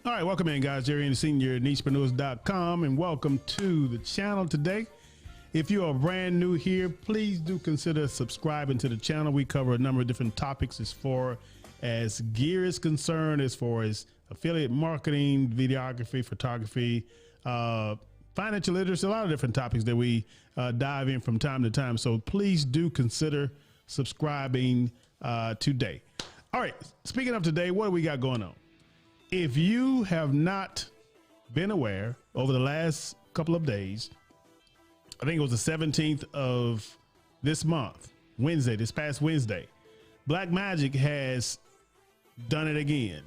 All right, welcome in, guys. Jerry and Senior, nichepreneurs.com, and welcome to the channel today. If you are brand new here, please do consider subscribing to the channel. We cover a number of different topics as far as gear is concerned, as far as affiliate marketing, videography, photography, financial literacy, a lot of different topics that we dive in from time to time. So please do consider subscribing today. All right, speaking of today, what do we got going on? If you have not been aware over the last couple of days, I think it was the 17th of this month, Wednesday, this past Wednesday, Black Magic has done it again.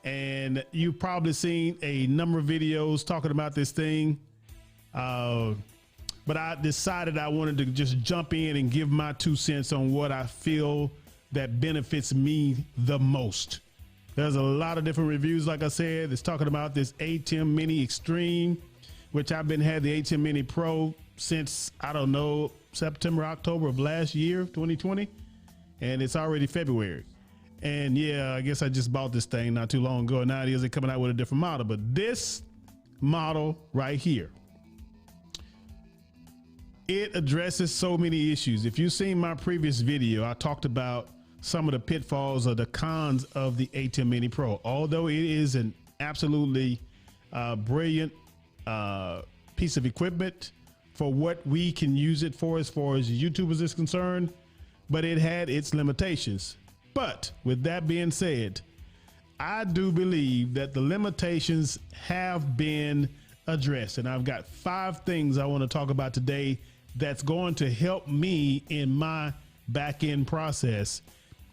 And you've probably seen a number of videos talking about this thing. But I decided I wanted to just jump in and give my 2 cents on what I feel that benefits me the most. There's a lot of different reviews, like I said. It's talking about this Atem Mini Extreme, which I've had the Atem Mini Pro since, I don't know, September, October of last year, 2020. And it's already February. And yeah, I guess I just bought this thing not too long ago. Now it is coming out with a different model. But this model right here, it addresses so many issues. If you've seen my previous video, I talked about some of the pitfalls or the cons of the Atem Mini Pro. Although it is an absolutely brilliant piece of equipment for what we can use it for as far as YouTubers is concerned, but it had its limitations. But with that being said, I do believe that the limitations have been addressed. And I've got 5 things I want to talk about today that's going to help me in my back end process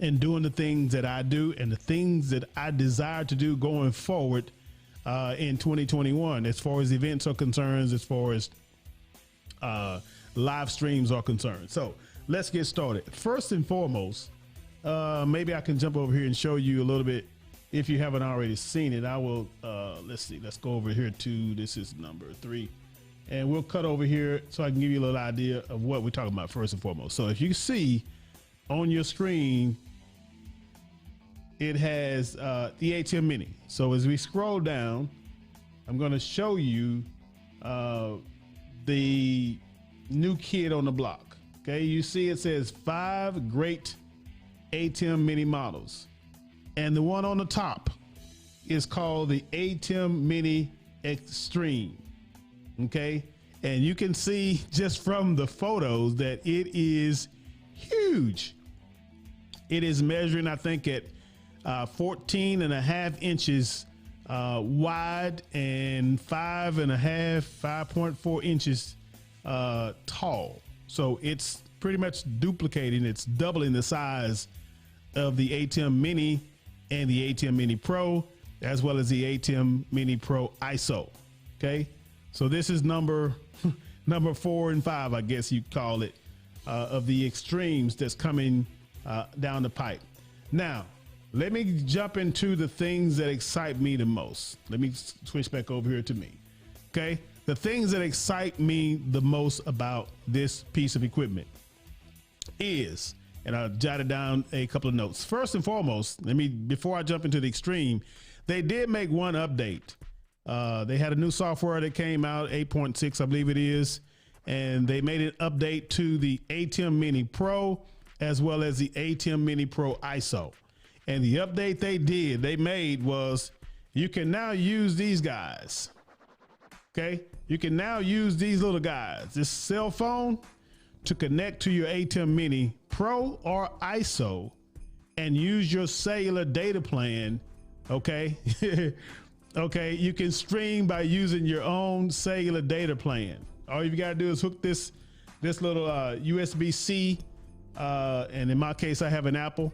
and doing the things that I do and the things that I desire to do going forward in 2021, as far as events are concerned, as far as live streams are concerned. So let's get started. First and foremost, maybe I can jump over here and show you a little bit. If you haven't already seen it, I will, let's see, let's go over here to, this is number 3. And we'll cut over here so I can give you a little idea of what we're talking about first and foremost. So if you see on your screen, it has the Atem Mini. So as we scroll down, I'm going to show you the new kid on the block. Okay, you see it says 5 great Atem Mini models. And the one on the top is called the Atem Mini Extreme. Okay, and you can see just from the photos that it is huge. It is measuring, I think, at 14.5 inches wide and 5.4 inches tall. So it's pretty much duplicating, it's doubling the size of the Atem Mini and the Atem Mini Pro, as well as the Atem Mini Pro ISO. Okay, so this is number 4 and 5, I guess you call it, of the extremes that's coming down the pipe. Now, let me jump into the things that excite me the most. Let me switch back over here to me. Okay, the things that excite me the most about this piece of equipment is, and I jotted down a couple of notes. First and foremost, before I jump into the extreme, they did make one update. They had a new software that came out, 8.6, I believe it is, and they made an update to the Atem Mini Pro as well as the Atem Mini Pro ISO. And the update they made was, you can now use these guys. Okay, you can now use these little guys, this cell phone, to connect to your Atem Mini Pro or ISO and use your cellular data plan. Okay. Okay, you can stream by using your own cellular data plan. All you gotta do is hook this little USB-C, and in my case, I have an Apple.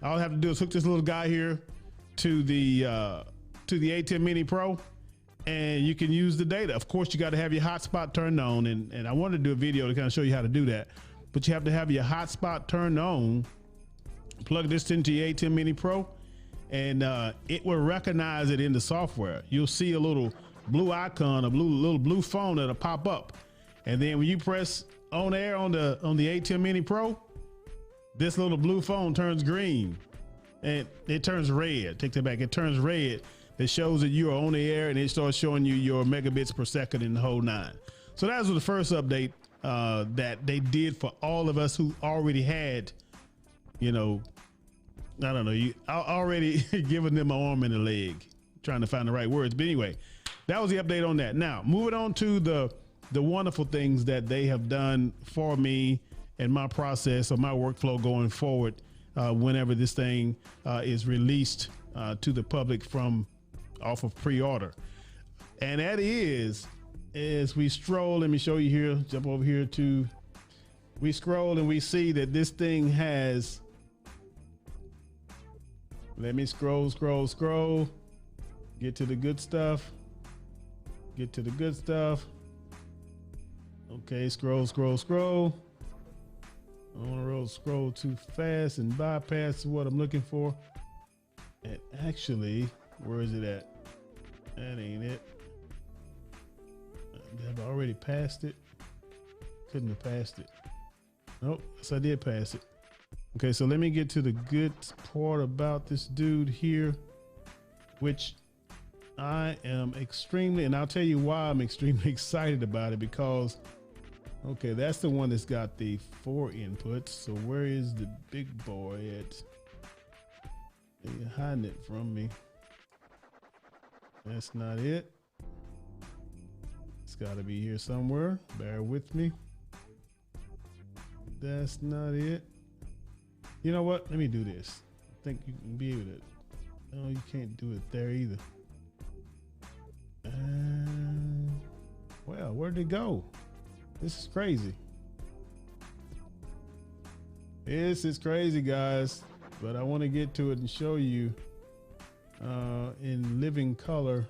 All I have to do is hook this little guy here to the Atem Mini Pro, and you can use the data. Of course, you got to have your hotspot turned on, and I wanted to do a video to kind of show you how to do that, but you have to have your hotspot turned on, plug this into your Atem Mini Pro, and it will recognize it in the software. You'll see a little blue icon, a little blue phone that'll pop up, and then when you press on air on the Atem Mini Pro, this little blue phone turns green and it turns red. Take that back. It turns red. That shows that you are on the air, and it starts showing you your megabits per second in the whole 9. So that was the first update that they did for all of us who already had, you know, I don't know, you already giving them an arm and a leg, trying to find the right words. But anyway, that was the update on that. Now, moving on to the wonderful things that they have done for me and my process or my workflow going forward whenever this thing is released to the public from off of pre-order. And that is, as we stroll, let me show you here, jump over here to, we scroll and we see that this thing has, let me scroll, get to the good stuff, Okay, scroll. I don't want to scroll too fast and bypass what I'm looking for. And actually, where is it at? That ain't it. Have I already passed it? Couldn't have passed it. Nope, yes I did pass it. Okay, so let me get to the good part about this dude here, which I am extremely, and I'll tell you why I'm extremely excited about it, because okay, that's the one that's got the 4 inputs. So where is the big boy at? You're hiding it from me. That's not it. It's got to be here somewhere. Bear with me. That's not it. You know what? Let me do this. I think you can be able to. No, you can't do it there either. Well, where'd it go? This is crazy. This is crazy, guys. But I want to get to it and show you in living color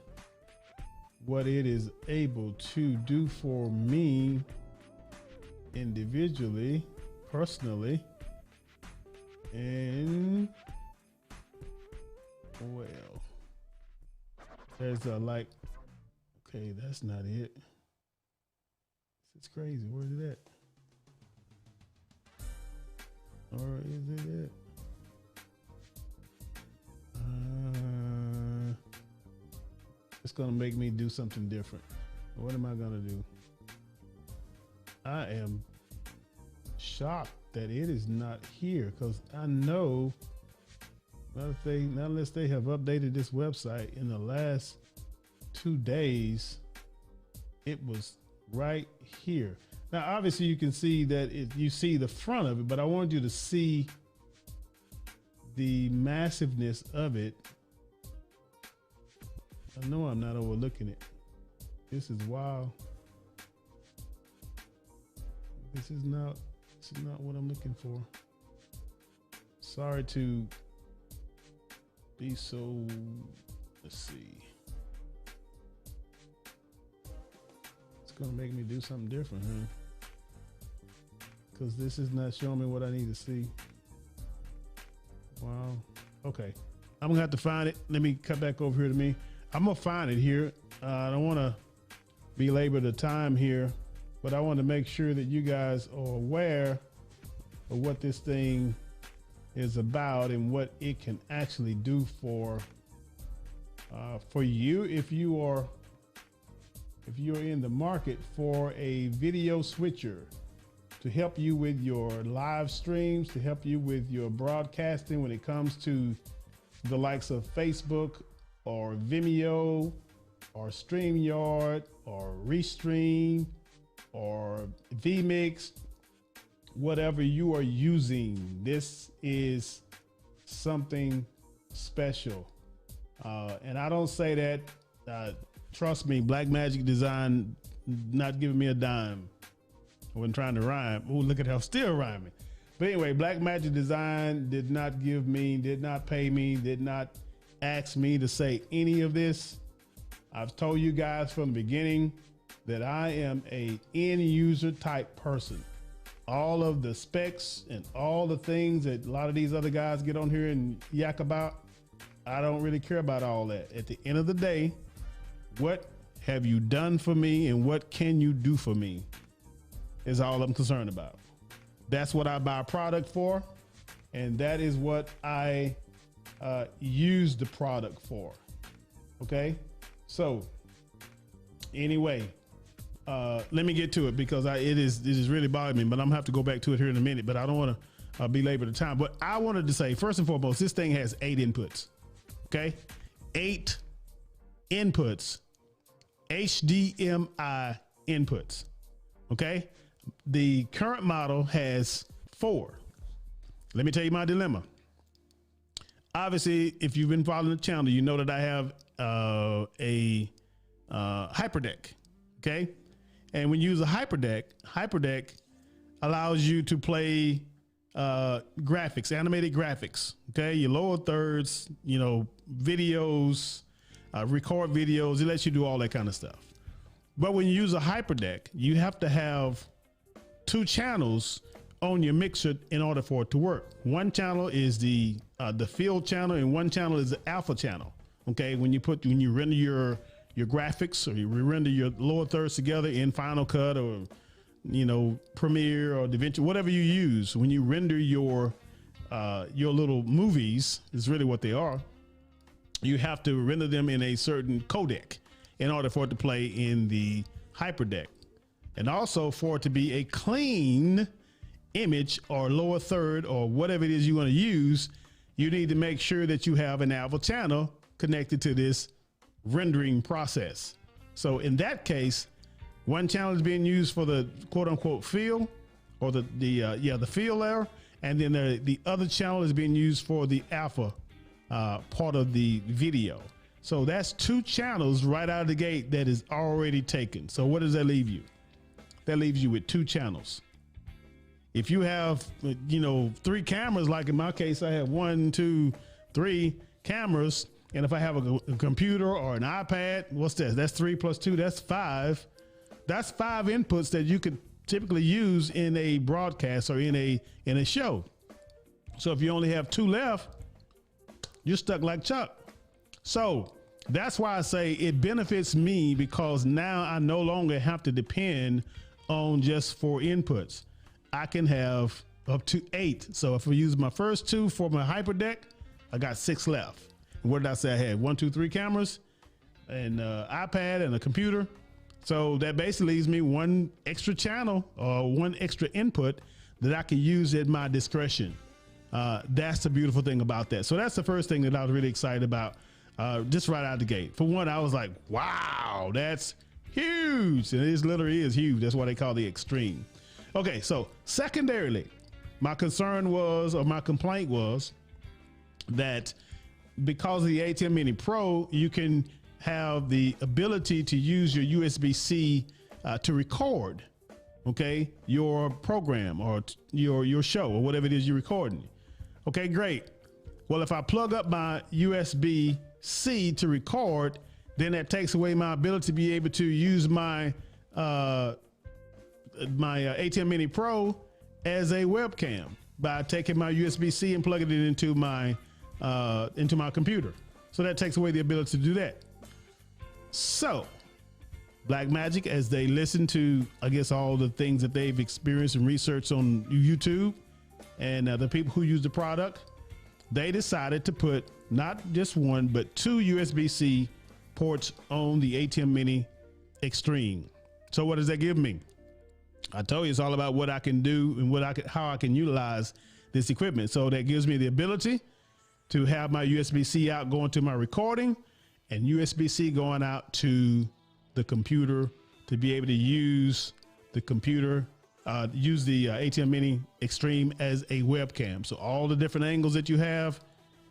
what it is able to do for me individually, personally, and well, there's a like, okay, that's not it. It's crazy. Where's it at? Or is it it? It's gonna make me do something different. What am I gonna do? I am shocked that it is not here, because I know not unless they have updated this website in the last 2 days, it was right here. Now, obviously you can see that you see the front of it, but I wanted you to see the massiveness of it. I know I'm not overlooking it. This is wild. This is not what I'm looking for. Sorry to be so, let's see. It's gonna make me do something different, huh? Because this is not showing me what I need to see. Wow. Okay. I'm gonna have to find it. Let me cut back over here to me. I'm gonna find it here. I don't wanna belabor the time here, but I want to make sure that you guys are aware of what this thing is about and what it can actually do for you if you are in the market for a video switcher to help you with your live streams, to help you with your broadcasting when it comes to the likes of Facebook or Vimeo or StreamYard or Restream or vMix, whatever you are using. This is something special. And I don't say that, trust me, Blackmagic Design not giving me a dime. I wasn't trying to rhyme. Oh, look at how I'm still rhyming. But anyway, Blackmagic Design did not pay me, did not ask me to say any of this. I've told you guys from the beginning that I am a end user type person. All of the specs and all the things that a lot of these other guys get on here and yak about, I don't really care about all that. At the end of the day, what have you done for me and what can you do for me is all I'm concerned about. That's what I buy a product for, and that is what I use the product for. Okay, so anyway, let me get to it because it is really bothering me, but I'm gonna have to go back to it here in a minute, but I don't want to belabor the time. But I wanted to say, first and foremost, this thing has 8 inputs. Okay, 8 inputs, HDMI inputs. Okay, the current model has 4. Let me tell you my dilemma. Obviously, if you've been following the channel, you know that I have a HyperDeck. Okay, and when you use a HyperDeck allows you to play graphics, animated graphics. Okay, your lower thirds, videos, record videos. It lets you do all that kind of stuff. But when you use a HyperDeck, you have to have 2 channels on your mixer in order for it to work. One channel is the field channel, and one channel is the alpha channel. Okay, when you render your graphics, or you render your lower thirds together in Final Cut or Premiere or DaVinci, whatever you use, when you render your little movies, is really what they are. You have to render them in a certain codec in order for it to play in the HyperDeck, and also for it to be a clean image or lower third or whatever it is you want to use. You need to make sure that you have an alpha channel connected to this rendering process. So in that case, one channel is being used for the quote unquote fill, or the fill layer, and then the other channel is being used for the alpha part of the video. So that's 2 channels right out of the gate that is already taken. So what does that leave you? That leaves you with 2 channels. If you have 3 cameras, like in my case, I have 1, 2, 3 cameras. And if I have a computer or an iPad, what's that? That's 3 plus 2, that's 5. That's 5 inputs that you could typically use in a broadcast or in a show. So if you only have 2 left, you're stuck like Chuck. So that's why I say it benefits me, because now I no longer have to depend on just 4 inputs. I can have up to 8. So if I use my first 2 for my HyperDeck, I got 6 left. And what did I say? I had 1, 2, 3 cameras, and iPad, and a computer. So that basically leaves me 1 extra channel or 1 extra input that I can use at my discretion. That's the beautiful thing about that. So that's the first thing that I was really excited about, just right out the gate. For one, I was like, wow, that's huge. And it literally is huge. That's why they call the Extreme. Okay, so secondarily, my concern was, or my complaint was, that because of the Atem Mini Pro, you can have the ability to use your USB-C to record, okay, your program or your show or whatever it is you're recording. Okay, great. Well, if I plug up my USB-C to record, then that takes away my ability to be able to use my Atem Mini Pro as a webcam by taking my USB-C and plugging it into my computer. So that takes away the ability to do that. So Blackmagic, as they listen to, I guess, all the things that they've experienced and researched on YouTube and the people who use the product, they decided to put not just one, but 2 USB-C ports on the Atem Mini Extreme. So what does that give me? I told you it's all about what I can do and how I can utilize this equipment. So that gives me the ability to have my USB-C out going to my recording and USB-C going out to the computer to be able to use the computer, use the Atem Mini Extreme as a webcam. So all the different angles that you have,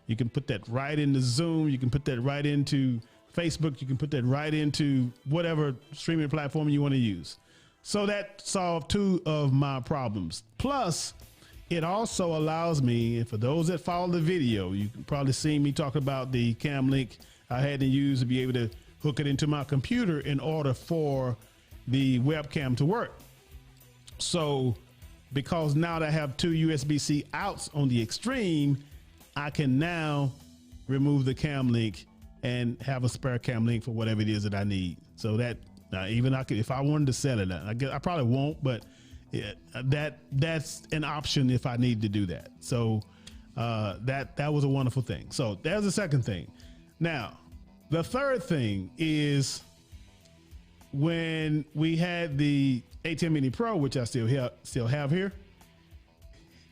you can put that right into Zoom. You can put that right into Facebook. You can put that right into whatever streaming platform you want to use. So that solved 2 of my problems. Plus, it also allows me, and for those that follow the video, you can probably see me talk about the cam link I had to use to be able to hook it into my computer in order for the webcam to work. So because now that I have 2 USB-C outs on the Extreme, I can now remove the cam link and have a spare cam link for whatever it is that I need. So that even I could, if I wanted to sell it, I guess I probably won't, but that's an option if I need to do that. So that was a wonderful thing. So there's the second thing. Now, the third thing is when we had the Atem Mini Pro, which I still have here.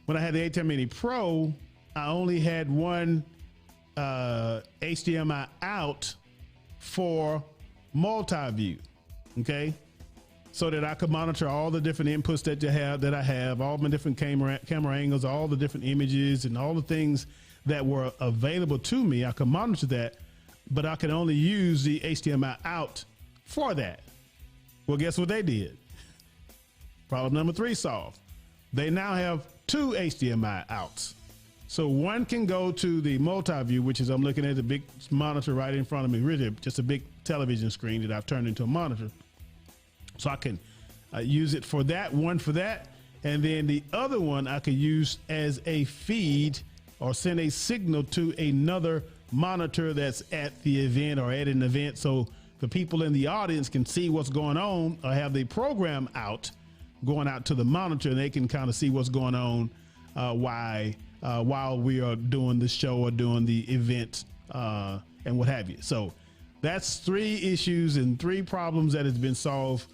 When I had the Atem Mini Pro, I only had one HDMI out for multi-view, okay? So that I could monitor all the different inputs that I have, all my different camera angles, all the different images and all the things that were available to me. I could monitor that, but I could only use the HDMI out for that. Well, guess what they did? Problem number 3 solved. They now have 2 HDMI outs. So one can go to the multi-view, which is I'm looking at the big monitor right in front of me, really just a big television screen that I've turned into a monitor. So I can use it for that, one for that. And then the other one I could use as a feed or send a signal to another monitor that's at the event or at an event. So the people in the audience can see what's going on or have the program out, going out to the monitor, and they can kind of see what's going on while we are doing the show or doing the event and what have you. So that's 3 issues and 3 problems that has been solved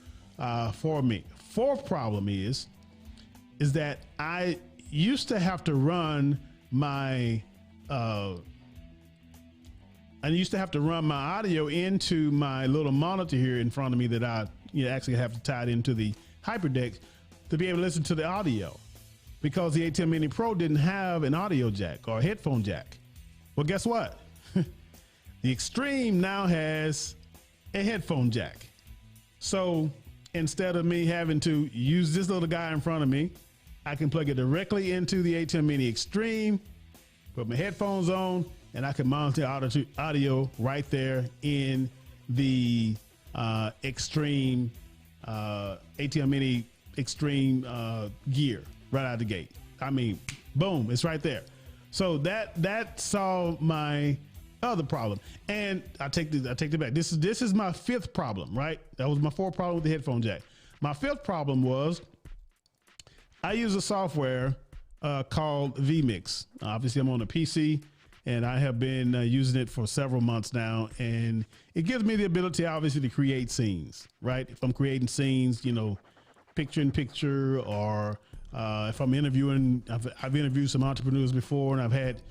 for me. 4th problem is that I used to have to run my audio into my little monitor here in front of me that I actually have to tie it into the HyperDeck to be able to listen to the audio, because the Atem Mini Pro didn't have an audio jack or a headphone jack. Well, guess what? The Extreme now has a headphone jack. So instead of me having to use this little guy in front of me, I can plug it directly into the Atem Mini Extreme, put my headphones on, and I can monitor audio right there in the Extreme Atem Mini Extreme gear right out the gate. I mean, boom, it's right there. So that solved my other problem. And I take it back. This is my 5th problem, right? That was my 4th problem with the headphone jack. My 5th problem was I use a software called vMix. Obviously, I'm on a PC, and I have been using it for several months now, and it gives me the ability, obviously, to create scenes, right? If I'm creating scenes, picture in picture, or if I'm interviewing, I've interviewed some entrepreneurs before, and I've had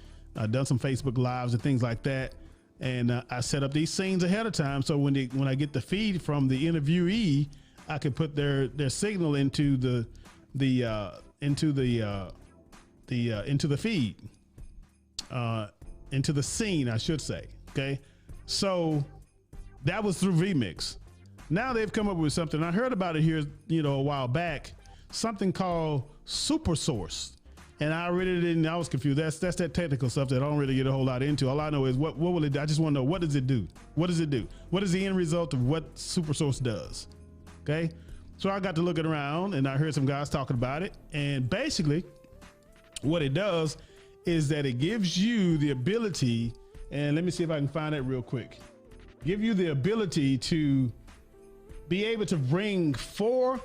done some Facebook Lives and things like that, and I set up these scenes ahead of time, so when I get the feed from the interviewee, I can put their signal into the feed. into the scene, I should say. Okay, so that was through vMix. Now they've come up with something. I heard about it here, a while back. Something called Super Source, and I really didn't. I was confused. That's that technical stuff that I don't really get a whole lot into. All I know is what will it do? I just want to know, what does it do? What does it do? What is the end result of what Super Source does? Okay, so I got to looking around and I heard some guys talking about it, and basically what it does is that it gives you the ability, and let me see if I can find it real quick. Give you the ability to be able to bring 4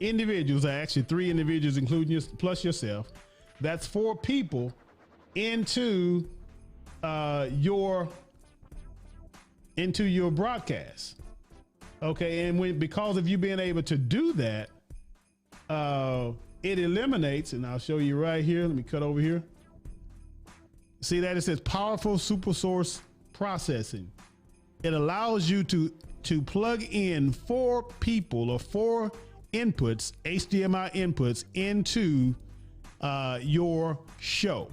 individuals, actually 3 individuals, including plus yourself. That's 4 people into your broadcast. Okay, and because of you being able to do that, it eliminates, and I'll show you right here. Let me cut over here. See that it says powerful super source processing. It allows you to plug in 4 people or 4 inputs, HDMI inputs, into your show.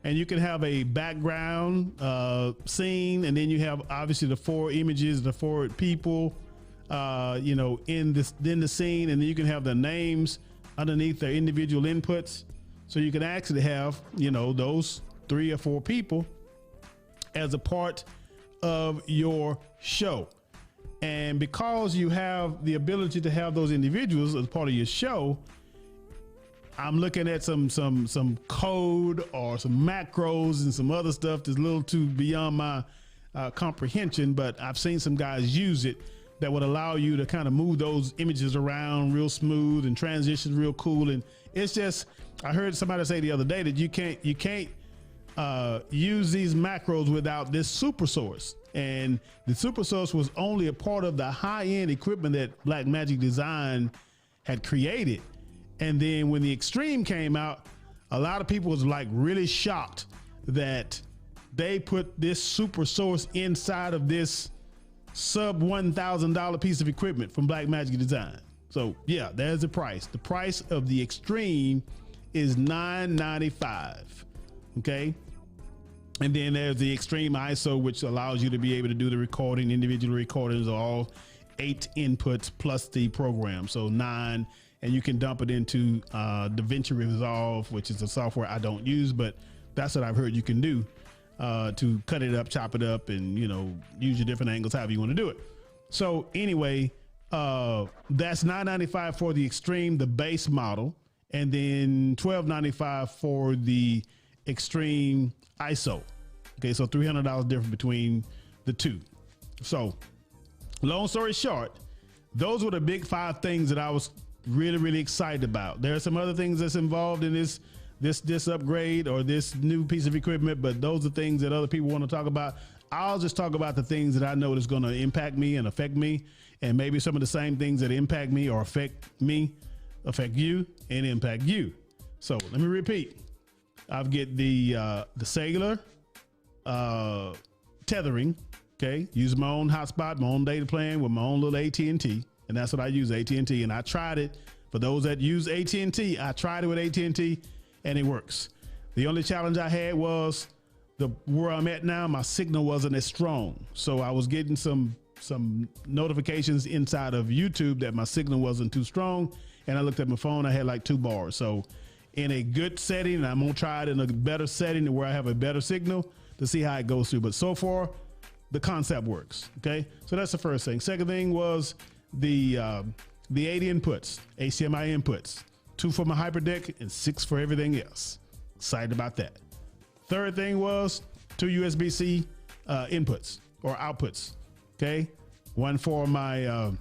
And you can have a background scene, and then you have obviously the 4 images, the 4 people, in the scene, and then you can have the names underneath their individual inputs. So you can actually have, those 3 or 4 people as a part of your show. And because you have the ability to have those individuals as part of your show, I'm looking at some code or some macros and some other stuff that's a little too beyond my comprehension, but I've seen some guys use it that would allow you to kind of move those images around real smooth and transition real cool. And it's just, I heard somebody say the other day that you can't use these macros without this super source. And the super source was only a part of the high-end equipment that Blackmagic Design had created. And then when the Extreme came out, a lot of people was like really shocked that they put this super source inside of this sub $1,000 piece of equipment from Blackmagic Design. So yeah, there's the price. The price of the Extreme is $995. Okay. And then there's the Extreme ISO, which allows you to be able to do the recording, individual recordings, all 8 inputs plus the program. So 9, and you can dump it into DaVinci Resolve, which is a software I don't use, but that's what I've heard you can do to cut it up, chop it up, and use your different angles, however you want to do it. So anyway, that's $995 for the Extreme, the base model, and then $1295 for the Extreme ISO. Okay, so $300 difference between the two. So long story short, those were the big 5 things that I was really excited about. There are some other things that's involved in this upgrade or this new piece of equipment, but those are things that other people want to talk about. I'll just talk about the things that I know that's going to impact me and affect me, and maybe some of the same things that impact me or affect me, affect you, and impact you. So let me repeat. I've get the cellular tethering. Okay, use my own hotspot, my own data plan with my own little AT&T, and that's what I use, AT&T. And I tried it. For those that use AT&T, I tried it with AT&T, and it works. The only challenge I had was where I'm at now, my signal wasn't as strong, so I was getting some notifications inside of YouTube that my signal wasn't too strong. And I looked at my phone, I had like 2 bars. So in a good setting, and I'm gonna try it in a better setting where I have a better signal to see how it goes through. But so far, the concept works. Okay, so that's the first thing. Second thing was the 8 inputs, HDMI inputs, 2 for my HyperDeck and 6 for everything else. Excited about that. Third thing was 2 USB-C inputs or outputs. Okay, 1 for my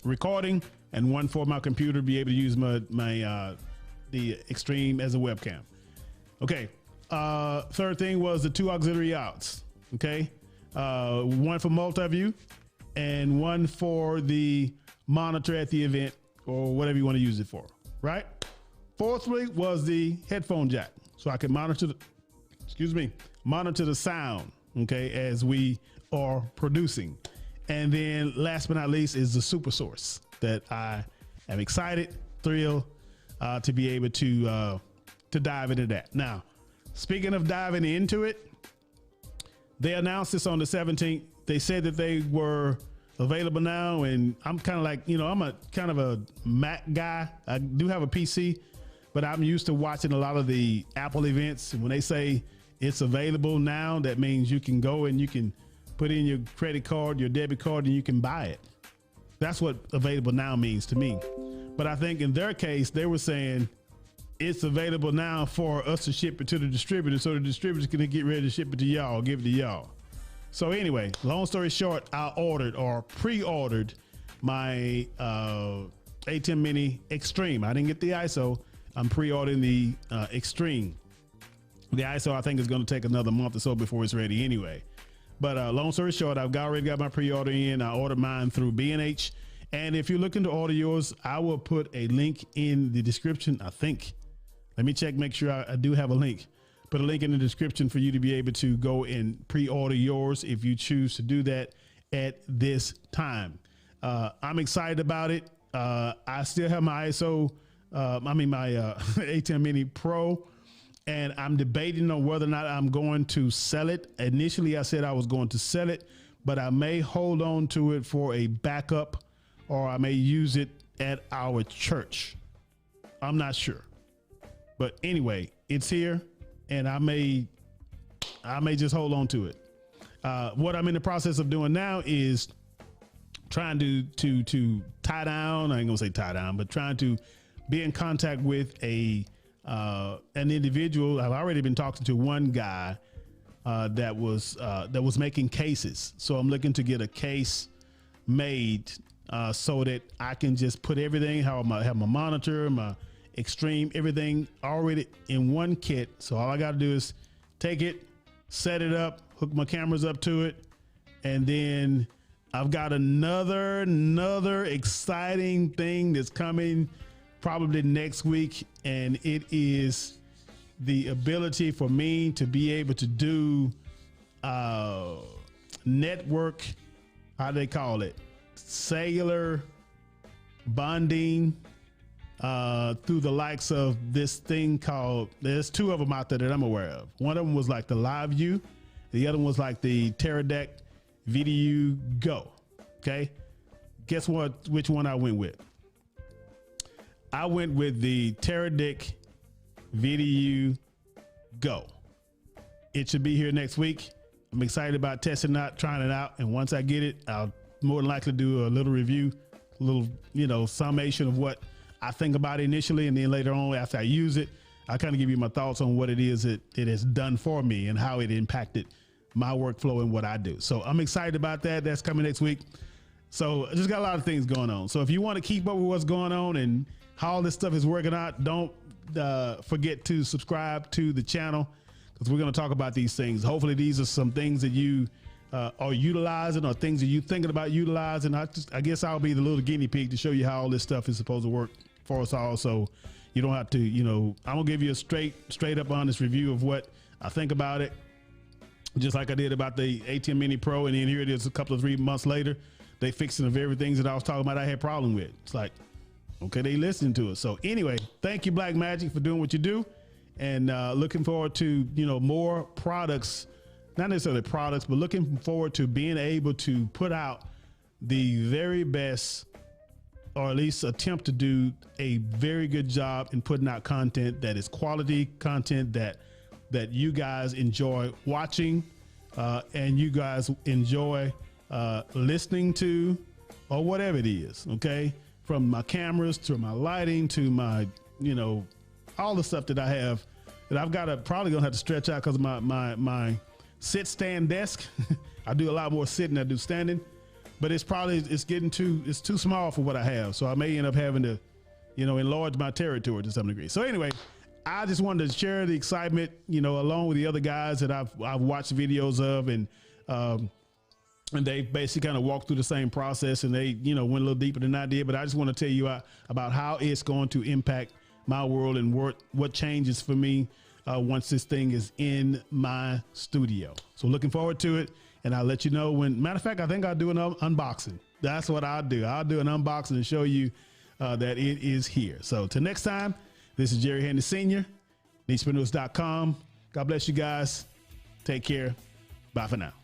recording and 1 for my computer to be able to use the Extreme as a webcam. Okay. Third thing was the 2 auxiliary outs. Okay. 1 for multi-view and 1 for the monitor at the event or whatever you want to use it for. Right. Fourthly was the headphone jack, so I can monitor the sound. Okay. As we are producing. And then last but not least is the super source that I am excited, thrilled, to be able to dive into that. Now, Speaking of diving into it, they announced this on the 17th. They said that they were available now, and I'm kind of like, I'm a kind of a Mac guy. I do have a PC, but I'm used to watching a lot of the Apple events. And when they say it's available now, that means you can go and you can put in your credit card, your debit card, and you can buy it. That's what available now means to me. But I think in their case, they were saying it's available now for us to ship it to the distributor, so the distributor's gonna get ready to ship it to y'all, give it to y'all. So anyway, long story short, I ordered or pre-ordered my Atem Mini Extreme. I didn't get the ISO. I'm pre-ordering the Extreme. The ISO I think is going to take another month or so before it's ready anyway. But long story short, I've already got my pre-order in. I ordered mine through B&H. And if you're looking to order yours, I will put a link in the description, I think. Let me check, make sure I do have a link. Put a link in the description for you to be able to go and pre-order yours if you choose to do that at this time. I'm excited about it. I still have my ISO, my Atem Mini Pro, and I'm debating on whether or not I'm going to sell it. Initially, I said I was going to sell it, but I may hold on to it for a backup, or I may use it at our church. I'm not sure. But anyway, it's here, and I may just hold on to it. What I'm in the process of doing now is trying to tie down. I ain't gonna say tie down, but trying to be in contact with an individual. I've already been talking to one guy that was making cases. So I'm looking to get a case made so that I can just put everything, have my monitor, my Extreme, everything already in one kit. So all I got to do is take it, set it up, hook my cameras up to it, and then I've got another exciting thing that's coming probably next week, and it is the ability for me to be able to do network, how do they call it, cellular bonding through the likes of this thing called, there's two of them out there that I'm aware of. One of them was like the Live View. The other one was like the tethering Video Go. Okay. Guess what? Which one I went with? I went with the tethering Video Go. It should be here next week. I'm excited about testing it out, trying it out. And once I get it, I'll more than likely do a little review, a little, summation of what I think about it initially, and then later on after I use it, I kind of give you my thoughts on what it is it has done for me and how it impacted my workflow and what I do. So I'm excited about that. That's coming next week. So I just got a lot of things going on. So if you want to keep up with what's going on and how all this stuff is working out, don't forget to subscribe to the channel, because we're going to talk about these things. Hopefully these are some things that you are utilizing, or things that you're thinking about utilizing. I guess I'll be the little guinea pig to show you how all this stuff is supposed to work for us all, so you don't have to, I'm gonna give you a straight up honest review of what I think about it, just like I did about the Atem Mini Pro. And then here it is a couple of 3 months later, they fixing the very things that I was talking about I had problem with. It's like, okay, they listening to us. So anyway, thank you, Black Magic, for doing what you do, and looking forward to more products, not necessarily products, but looking forward to being able to put out the very best, or at least attempt to do a very good job in putting out content that is quality content that you guys enjoy watching, and you guys enjoy listening to, or whatever it is. Okay, from my cameras to my lighting to my all the stuff that I have that I've got to probably gonna have to stretch out because of my sit stand desk. I do a lot more sitting than I do standing. But it's too small for what I have. So I may end up having to, enlarge my territory to some degree. So anyway, I just wanted to share the excitement, along with the other guys that I've watched videos of, and they basically kind of walked through the same process, and they, went a little deeper than I did. But I just want to tell you about how it's going to impact my world and what changes for me once this thing is in my studio. So looking forward to it. And I'll let you know when, matter of fact, I think I'll do an unboxing. That's what I'll do. I'll do an unboxing and show you that it is here. So till next time, this is Jerry Handy Sr., nichepreneurs.com. God bless you guys. Take care. Bye for now.